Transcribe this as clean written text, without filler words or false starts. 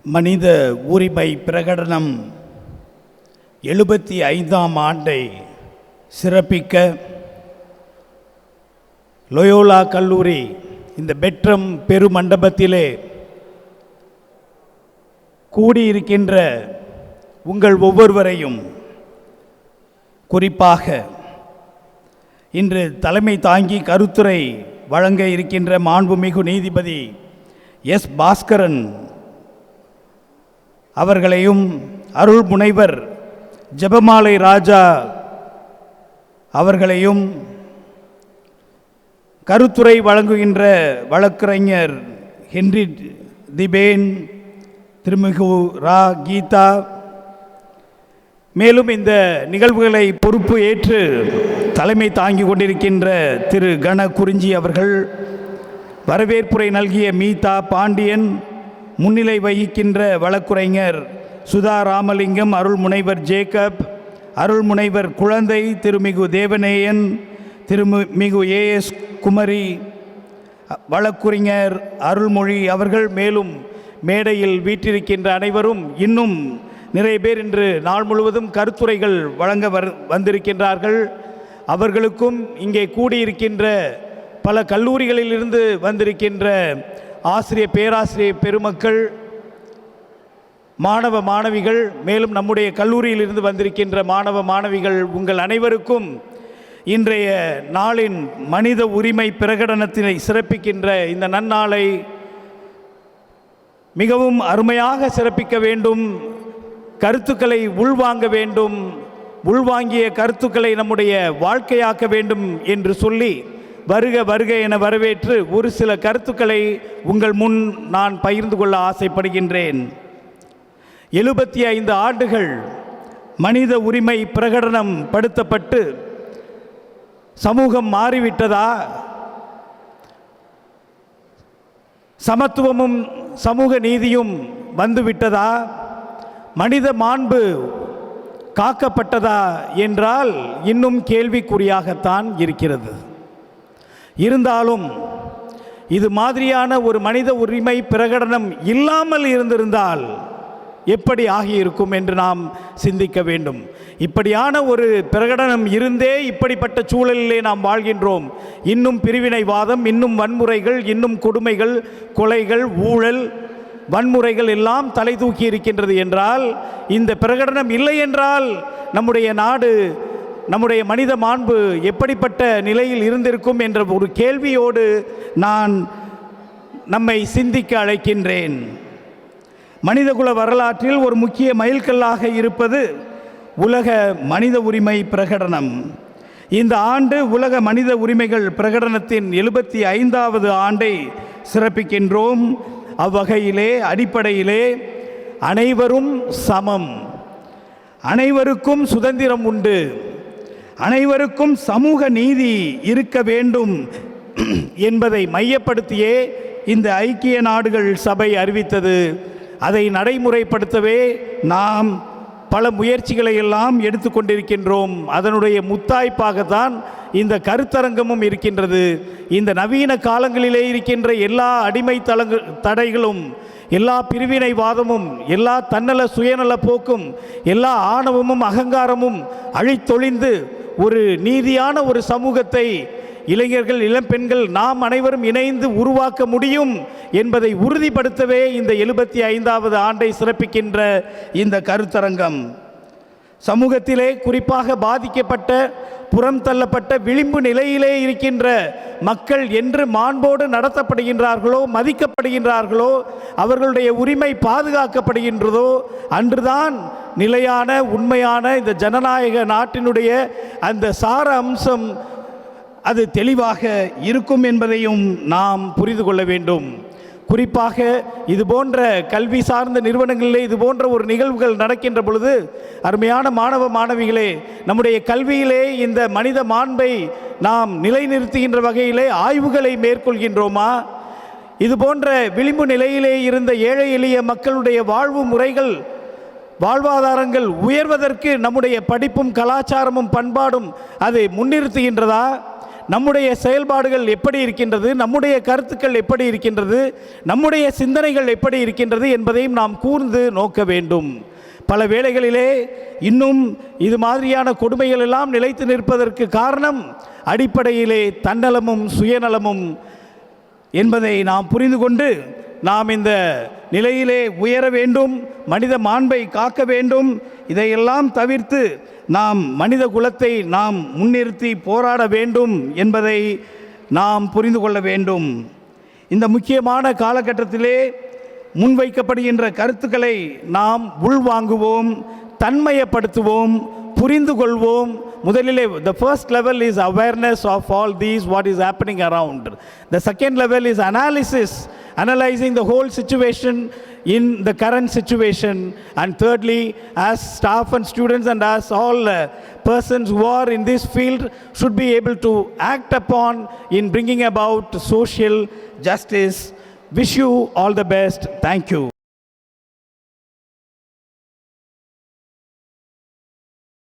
மனித உரிமை பிரகடனம் 75ஆம் ஆண்டை சிறப்பிக்க லோயோலா கல்லூரி இந்த பெட்ரம் பெருமண்டபத்திலே கூடியிருக்கின்ற உங்கள் ஒவ்வொருவரையும், குறிப்பாக இன்று தலைமை தாங்கி கருத்துரை வழங்க இருக்கின்ற மாண்புமிகு நீதிபதி எஸ் பாஸ்கரன் அவர்களையும், அருள் முனைவர் ஜெபமாலை ராஜா அவர்களையும், கருத்துரை வழங்குகின்ற வழக்கறிஞர் ஹென்றி திபேன், திருமிகு ரா கீதா, மேலும் இந்த நிகழ்வுகளை பொறுப்பு ஏற்று தலைமை தாங்கி கொண்டிருக்கின்ற திரு கண குறிஞ்சி அவர்கள், வரவேற்புரை நல்கிய மீதா பாண்டியன், முன்னிலை வகிக்கின்ற வழக்குரைஞர் சுதா ராமலிங்கம், அருள் முனைவர் ஜேக்கப், அருள் முனைவர் குழந்தை, திருமிகு தேவநேயன், திருமிகு ஏஎஸ் குமரி, வழக்குரைஞர் அருள்மொழி அவர்கள், மேலும் மேடையில் வீற்றிருக்கின்ற அனைவரும், இன்னும் நிறைய பேர் இன்று நாள் முழுவதும் கருத்துரைகள் வழங்க வந்திருக்கின்றார்கள். அவர்களுக்கும், இங்கே கூடியிருக்கின்ற பல கல்லூரிகளிலிருந்து வந்திருக்கின்ற ஆசிரியர் பேராசிரியர் பெருமக்கள், மாணவ மாணவிகள், மேலும் நம்முடைய கல்லூரியிலிருந்து வந்திருக்கின்ற மாணவ மாணவிகள், உங்கள் அனைவருக்கும் இன்றைய நாளின் மனித உரிமை பிரகடனத்தினை சிறப்பிக்கின்ற இந்த நன்னாளை மிகவும் அருமையாக சிறப்பிக்க வேண்டும், கருத்துக்களை உள்வாங்க வேண்டும், உள்வாங்கிய கருத்துக்களை நம்முடைய வாழ்க்கையாக்க வேண்டும் என்று சொல்லி வருக வருக என வரவேற்று ஒரு சில கருத்துக்களை உங்கள் முன் நான் பகிர்ந்து கொள்ள ஆசைப்படுகின்றேன். 75 ஆண்டுகள் மனித உரிமை பிரகடனம் படுத்தப்பட்டு சமூகம் மாறிவிட்டதா? சமத்துவமும் சமூக நீதியும் வந்துவிட்டதா? மனித மாண்பு காக்கப்பட்டதா என்றால் இன்னும் கேள்விக்குறியாகத்தான் இருக்கிறது. இருந்தாலும் இது மாதிரியான ஒரு மனித உரிமை பிரகடனம் இல்லாமல் இருந்திருந்தால் எப்படி ஆகியிருக்கும் என்று நாம் சிந்திக்க வேண்டும். இப்படியான ஒரு பிரகடனம் இருந்தே இப்படிப்பட்ட சூழலிலே நாம் வாழ்கின்றோம். இன்னும் பிரிவினைவாதம், இன்னும் வன்முறைகள், இன்னும் கொடுமைகள், கொலைகள், ஊழல், வன்முறைகள் எல்லாம் தலை தூக்கி இருக்கின்றது என்றால், இந்த பிரகடனம் இல்லை என்றால் நம்முடைய நாடு, நம்முடைய மனித மாண்பு எப்படிப்பட்ட நிலையில் இருந்திருக்கும் என்ற ஒரு கேள்வியோடு நான் நம்மை சிந்திக்க அழைக்கின்றேன். மனிதகுல வரலாற்றில் ஒரு முக்கிய மைல்கல்லாக இருப்பது உலக மனித உரிமை பிரகடனம். இந்த ஆண்டு உலக மனித உரிமைகள் பிரகடனத்தின் 75வது ஆண்டை சிறப்பிக்கின்றோம். அவ்வகையிலே, அடிப்படையிலே அனைவரும் சமம், அனைவருக்கும் சுதந்திரம் உண்டு, அனைவருக்கும் சமூக நீதி இருக்க வேண்டும் என்பதை மையப்படுத்தியே இந்த ஐக்கிய நாடுகள் சபை அறிவித்தது. அதை நடைமுறைப்படுத்தவே நாம் பல முயற்சிகளை எல்லாம் எடுத்துக்கொண்டிருக்கின்றோம். அதனுடைய முத்தாய்ப்பாகத்தான் இந்த கருத்தரங்கமும் இருக்கின்றது. இந்த நவீன காலங்களிலே இருக்கின்ற எல்லா அடிமை தடைகளும், எல்லா பிரிவினைவாதமும், எல்லா தன்னல சுயநல போக்கும், எல்லா ஆணவமும் அகங்காரமும் அழித்தொழிந்து ஒரு நீதியான ஒரு சமூகத்தை இளைஞர்கள், இளம்பெண்கள், நாம் அனைவரும் இணைந்து உருவாக்க முடியும் என்பதை உறுதிப்படுத்தவே இந்த 75வது ஆண்டை சிறப்பிக்கின்ற இந்த கருத்தரங்கம் சமூகத்திலே குறிப்பாக பாதிக்கப்பட்ட, புறம் தள்ளப்பட்ட, விளிம்பு நிலையிலே இருக்கின்ற மக்கள் என்று மாண்போடு நடத்தப்படுகின்றார்களோ, மதிக்கப்படுகின்றார்களோ, அவர்களுடைய உரிமை பாதுகாக்கப்படுகின்றதோ அன்றுதான் நிலையான உண்மையான இந்த ஜனநாயக நாட்டினுடைய அந்த சார அம்சம் அது தெளிவாக இருக்கும் என்பதையும் நாம் புரிந்து கொள்ள வேண்டும். குறிப்பாக இது போன்ற கல்வி சார்ந்த நிறுவனங்களிலே இது போன்ற ஒரு நிகழ்வுகள் நடக்கின்ற பொழுது, அருமையான மாணவ மாணவிகளே, நம்முடைய கல்வியிலே இந்த மனித மாண்பை நாம் நிலைநிறுத்துகின்ற வகையிலே ஆய்வுகளை மேற்கொள்கின்றோமா? இது போன்ற விளிம்பு நிலையிலே இருந்த ஏழை எளிய மக்களுடைய வாழ்வு முறைகள், வாழ்வாதாரங்கள் உயர்வதற்கு நம்முடைய படிப்பும் கலாச்சாரமும் பண்பாடும் அதை முன்னிறுத்துகின்றதா? நம்முடைய செயல்பாடுகள் எப்படி இருக்கின்றது, நம்முடைய கருத்துக்கள் எப்படி இருக்கின்றது, நம்முடைய சிந்தனைகள் எப்படி இருக்கின்றது என்பதையும் நாம் கூர்ந்து நோக்க வேண்டும். பல வேளைகளிலே இன்னும் இது மாதிரியான கொடுமைகள் எல்லாம் நிலைத்து நிற்பதற்கு காரணம் அடிப்படையிலே தன்னலமும் சுயநலமும் என்பதை நாம் புரிந்து கொண்டு நாம் இந்த நிலையிலே உயர வேண்டும், மனித மாண்பை காக்க வேண்டும். இதையெல்லாம் தவிர்த்து நாம் மனித குலத்தை நாம் முன்னிறுத்தி போராட வேண்டும் என்பதை நாம் புரிந்து கொள்ள வேண்டும். இந்த முக்கியமான காலகட்டத்திலே முன்வைக்கப்படுகின்ற கருத்துக்களை நாம் உள்வாங்குவோம், தன்மையப்படுத்துவோம், புரிந்து கொள்வோம். முதலிலே the first level is awareness of all these what is happening around. The second level is analyzing the whole situation in the current situation, and thirdly, as staff and students and as all persons who are in this field should be able to act upon in bringing about social justice. Wish you all the best. Thank you.